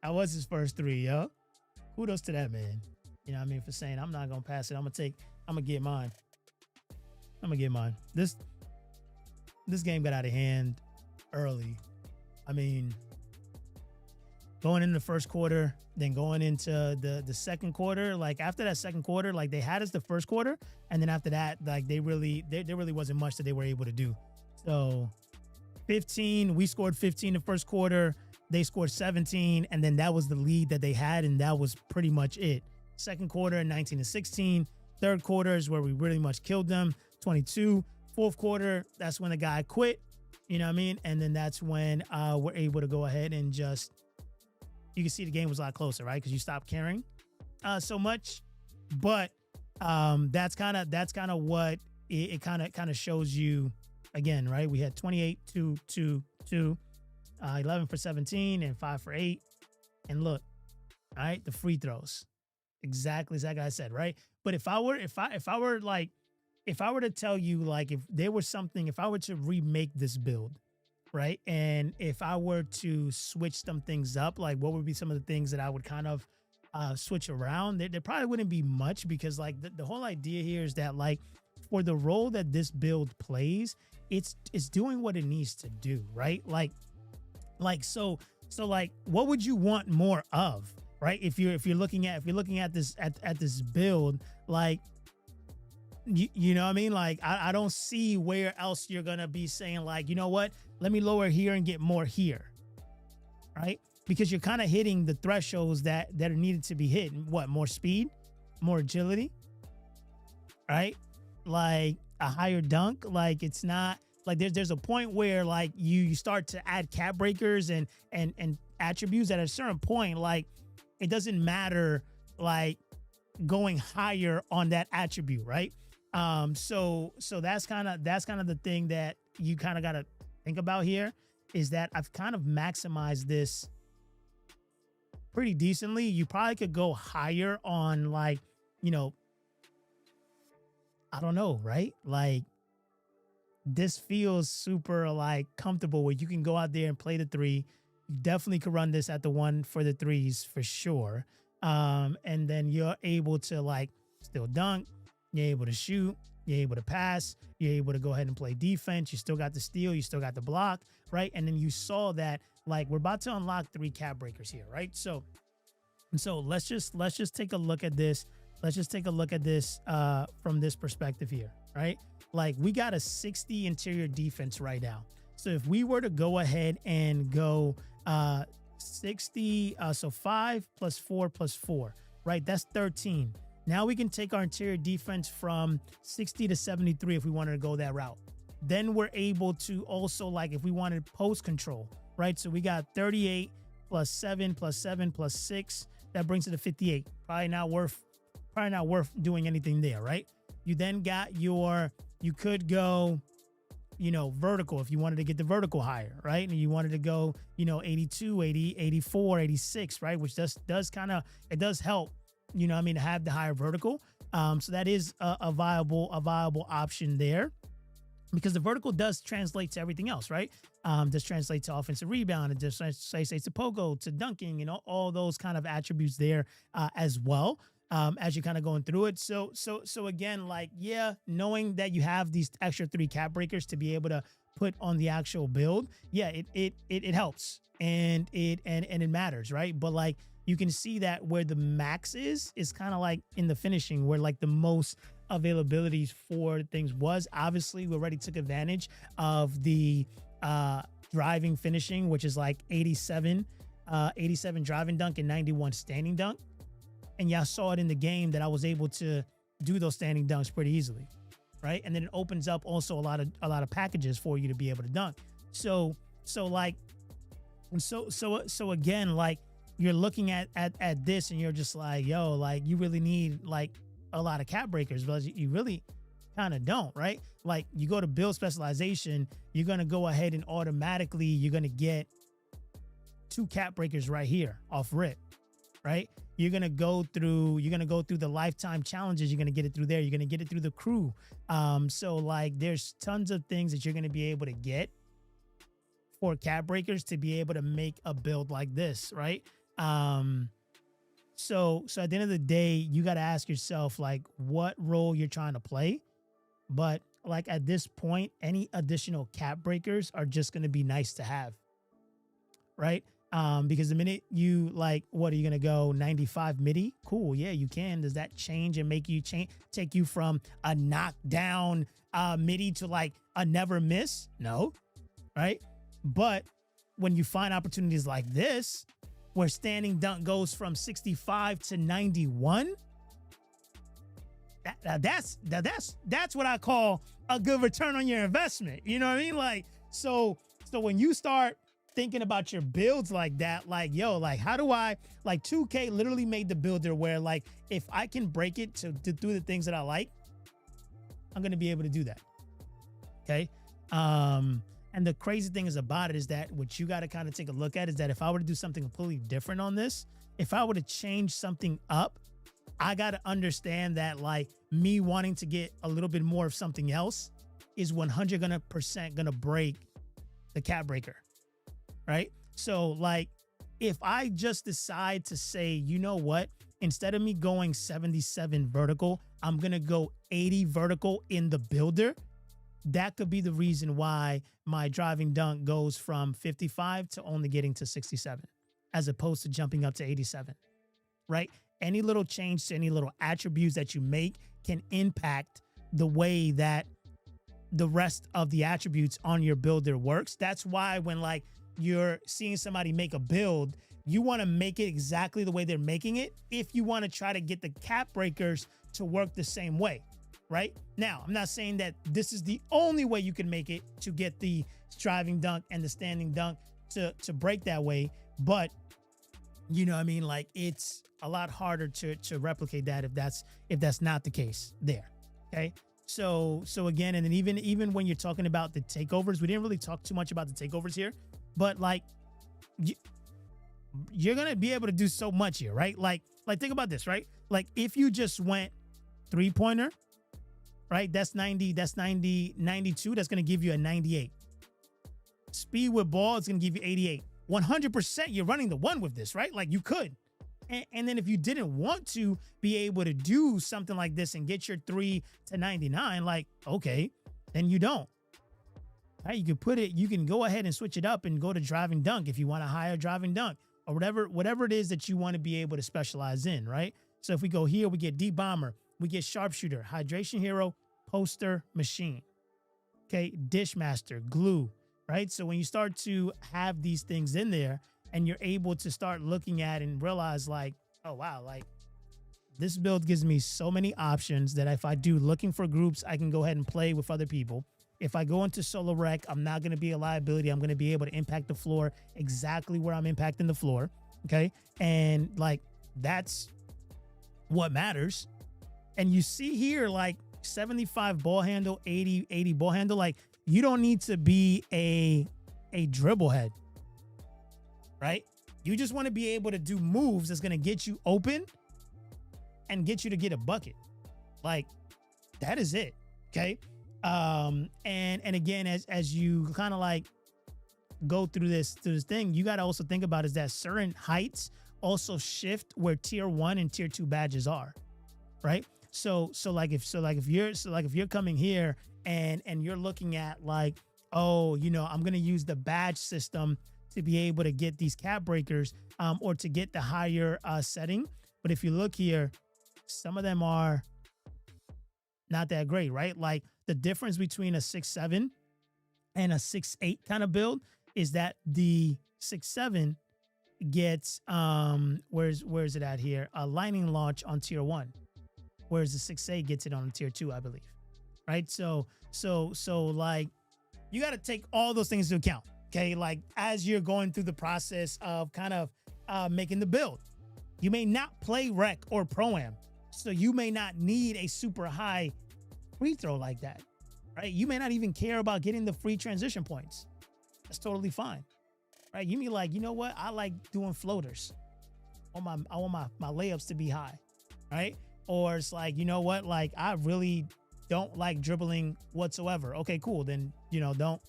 That was his first three, yo. Kudos to that man. You know what I mean? For saying, I'm not going to pass it. I'm going to get mine. This game got out of hand early. I mean, going into the first quarter, then going into the second quarter, like after that second quarter, like they had us the first quarter. And then after that, like there really wasn't much that they were able to do. So 15, we scored 15 the first quarter. They scored 17. And then that was the lead that they had. And that was pretty much it. Second quarter, 19-16. Third quarter is where we really much killed them, 22. Fourth quarter, that's when the guy quit. You know what I mean? And then that's when we're able to go ahead and just, you can see the game was a lot closer, right? Because you stopped caring so much. But that's kind of what it kind of shows you again, right? We had 28, 2, 11 for 17 and 5 for 8. And look, all right, the free throws. Exactly like I said, right? But if I were to tell you, like, if there was something, if I were to remake this build, right? And if I were to switch some things up, like what would be some of the things that I would kind of switch around? There probably wouldn't be much, because like the whole idea here is that like for the role that this build plays, it's doing what it needs to do, right? Like so like what would you want more of, right? If you're looking at this at this build, like you know what I mean? Like I don't see where else you're gonna be saying like, you know what, let me lower here and get more here, right? Because you're kind of hitting the thresholds that are needed to be hit. What, more speed, more agility, right? Like a higher dunk. Like it's not like there's a point where like you start to add cap breakers and attributes at a certain point. Like it doesn't matter like going higher on that attribute, right? So that's kind of the thing that you kind of gotta think about here is that I've kind of maximized this pretty decently. You probably could go higher on like, you know, I don't know, right? Like this feels super like comfortable where you can go out there and play the three. You definitely could run this at the one for the threes for sure. And then you're able to like still dunk, you're able to shoot, you're able to pass, you're able to go ahead and play defense. You still got the steal, you still got the block, right? And then you saw that like we're about to unlock 3 cap breakers here, right? So let's just take a look at this. Let's just take a look at this from this perspective here, right? Like we got a 60 interior defense right now. So if we were to go ahead and go 60, so 5 plus 4 plus 4, right? That's 13. Now we can take our interior defense from 60 to 73 if we wanted to go that route. Then we're able to also, like, if we wanted post control, right? So we got 38 plus 7 plus 7 plus 6. That brings it to 58. Probably not worth doing anything there, right? You then got you could go, you know, vertical if you wanted to get the vertical higher, right? And you wanted to go, you know, 82, 80, 84, 86, right? Which does kind of, it does help, you know what I mean, to have the higher vertical. So that is a viable option there, because the vertical does translate to everything else, right? Does translate to offensive rebound, it does translate to pogo, to dunking, and all those kind of attributes there as well. As you're kind of going through it. So again, like, yeah, knowing that you have these extra 3 cap breakers to be able to put on the actual build, yeah, it helps and it matters, right? But like you can see that where the max is kind of like in the finishing, where like the most availabilities for things was. Obviously, we already took advantage of the driving finishing, which is like 87 driving dunk and 91 standing dunk. And y'all saw it in the game that I was able to do those standing dunks pretty easily, right? And then it opens up also a lot of packages for you to be able to dunk. So again, like you're looking at this and you're just like, yo, like you really need like a lot of cap breakers, but you really kind of don't, right? Like you go to build specialization, you're gonna go ahead and automatically you're gonna get 2 cap breakers right here off rip, right? You're going to go through the lifetime challenges. You're going to get it through there. You're going to get it through the crew. So like there's tons of things that you're going to be able to get for cap breakers to be able to make a build like this, right? So at the end of the day, you got to ask yourself like what role you're trying to play. But like at this point, any additional cap breakers are just going to be nice to have, right? Because the minute you like, what are you going to go 95 midi? Cool. Yeah, you can. Does that change and make you take you from a knockdown midi to like a never miss? No. Right. But when you find opportunities like this, where standing dunk goes from 65 to 91, that's what I call a good return on your investment. You know what I mean? Like, so when you start thinking about your builds like that, like, yo, like how do I, like 2K literally made the builder where like, if I can break it to do the things that I like, I'm going to be able to do that. Okay. And the crazy thing is about it is that what you got to kind of take a look at is that if I were to do something completely different on this, if I were to change something up, I got to understand that like me wanting to get a little bit more of something else is 100% going to break the cap breaker. Right? So like, if I just decide to say, you know what, instead of me going 77 vertical, I'm going to go 80 vertical in the builder. That could be the reason why my driving dunk goes from 55 to only getting to 67, as opposed to jumping up to 87, right? Any little change to any little attributes that you make can impact the way that the rest of the attributes on your builder works. That's why when like you're seeing somebody make a build, you want to make it exactly the way they're making it if you want to try to get the cap breakers to work the same way, right? Now, I'm not saying that this is the only way you can make it to get the driving dunk and the standing dunk to break that way, but you know what I mean? Like it's a lot harder to replicate that if that's not the case there, okay? So again, and then even when you're talking about the takeovers, we didn't really talk too much about the takeovers here, but like you're gonna be able to do so much here, right? Like think about this, right? Like if you just went 3-pointer, right? That's 90, that's 90, 92. That's gonna give you a 98. Speed with ball is gonna give you 88. 100% you're running the one with this, right? Like you could. And then if you didn't want to be able to do something like this and get your 3 to 99, like, okay, then you don't. Right? You can put it, you can go ahead and switch it up and go to driving dunk if you want a higher driving dunk or whatever it is that you want to be able to specialize in, right? So if we go here, we get deep bomber, we get sharpshooter, hydration hero, poster, machine. Okay, dish master, glue, right? So when you start to have these things in there, and you're able to start looking at and realize like, oh, wow, like this build gives me so many options that if I do looking for groups, I can go ahead and play with other people. If I go into solo rec, I'm not going to be a liability. I'm going to be able to impact the floor exactly where I'm impacting the floor. Okay. And like, that's what matters. And you see here, like 75 ball handle, 80 ball handle. Like you don't need to be a dribble head. Right? You just want to be able to do moves that's going to get you open and get you to get a bucket. Like that is it. Okay. And again, as you kind of like go through this thing, you got to also think about is that certain heights also shift where tier 1 and tier 2 badges are. Right. So if you're coming here and you're looking at like, oh, you know, I'm going to use the badge system to be able to get these cap breakers or to get the higher setting. But if you look here, some of them are not that great, right? Like the difference between a 6'7" and a 6'8" kind of build is that the 6'7" gets, where's it at here? A lightning launch on tier 1, whereas the 6'8" gets it on tier 2, I believe. Right? So like you got to take all those things into account. Okay, like as you're going through the process of kind of making the build, you may not play rec or pro-am, so you may not need a super high free throw like that, right? You may not even care about getting the free transition points. That's totally fine, right? You may like, you know what? I like doing floaters. I want my layups to be high, right? Or it's like, you know what? Like I really don't like dribbling whatsoever. Okay, cool. Then, you know, don't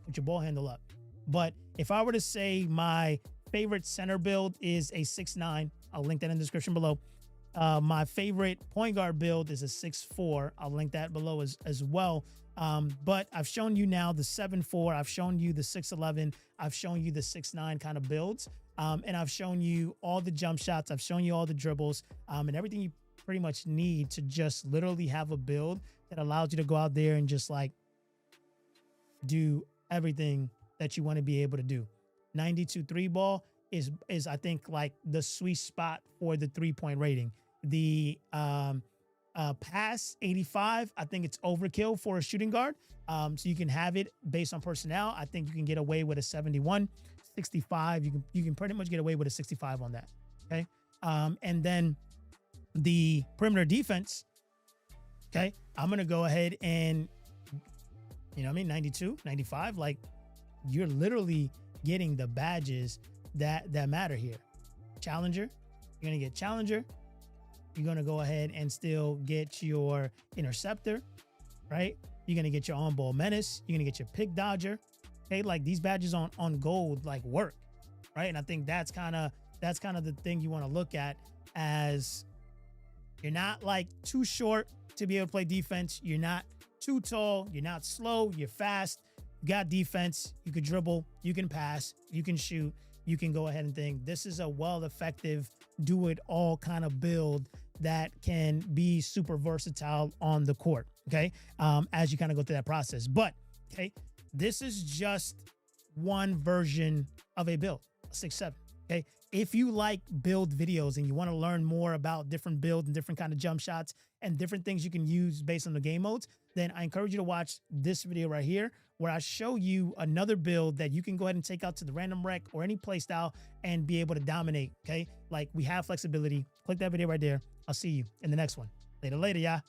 put your ball handle up. But if I were to say my favorite center build is a 6'9", I'll link that in the description below. My favorite point guard build is a 6'4". I'll link that below as well. But I've shown you now the 7'4". I've shown you the 6'11". I've shown you the 6'9" kind of builds. And I've shown you all the jump shots. I've shown you all the dribbles and everything you pretty much need to just literally have a build that allows you to go out there and just like do everything that you want to be able to do. 92 3 ball is I think like the sweet spot for the 3-point rating. The pass 85, I think it's overkill for a shooting guard. So you can have it based on personnel. I think you can get away with a 71. 65, you can pretty much get away with a 65 on that. Okay. And then the perimeter defense. Okay. I'm gonna go ahead and, you know what I mean, 92, 95, like you're literally getting the badges that matter here. Challenger, you're gonna get challenger. You're gonna go ahead and still get your interceptor, right? You're gonna get your on-ball menace. You're gonna get your pick dodger. Okay, like these badges on gold like work, right? And I think that's kind of the thing you want to look at, as you're not like too short to be able to play defense. You're not too tall. You're not slow. You're fast. You got defense. You can dribble. You can pass. You can shoot. You can go ahead and think this is a well-effective, do-it-all kind of build that can be super versatile on the court. Okay, as you kind of go through that process. But okay, this is just one version of a build, a 6'7". Okay, if you like build videos and you want to learn more about different builds and different kind of jump shots and different things you can use based on the game modes, then I encourage you to watch this video right here, where I show you another build that you can go ahead and take out to the random rec or any play style and be able to dominate. Okay, like we have flexibility. Click that video right there. I'll see you in the next one. Later, y'all.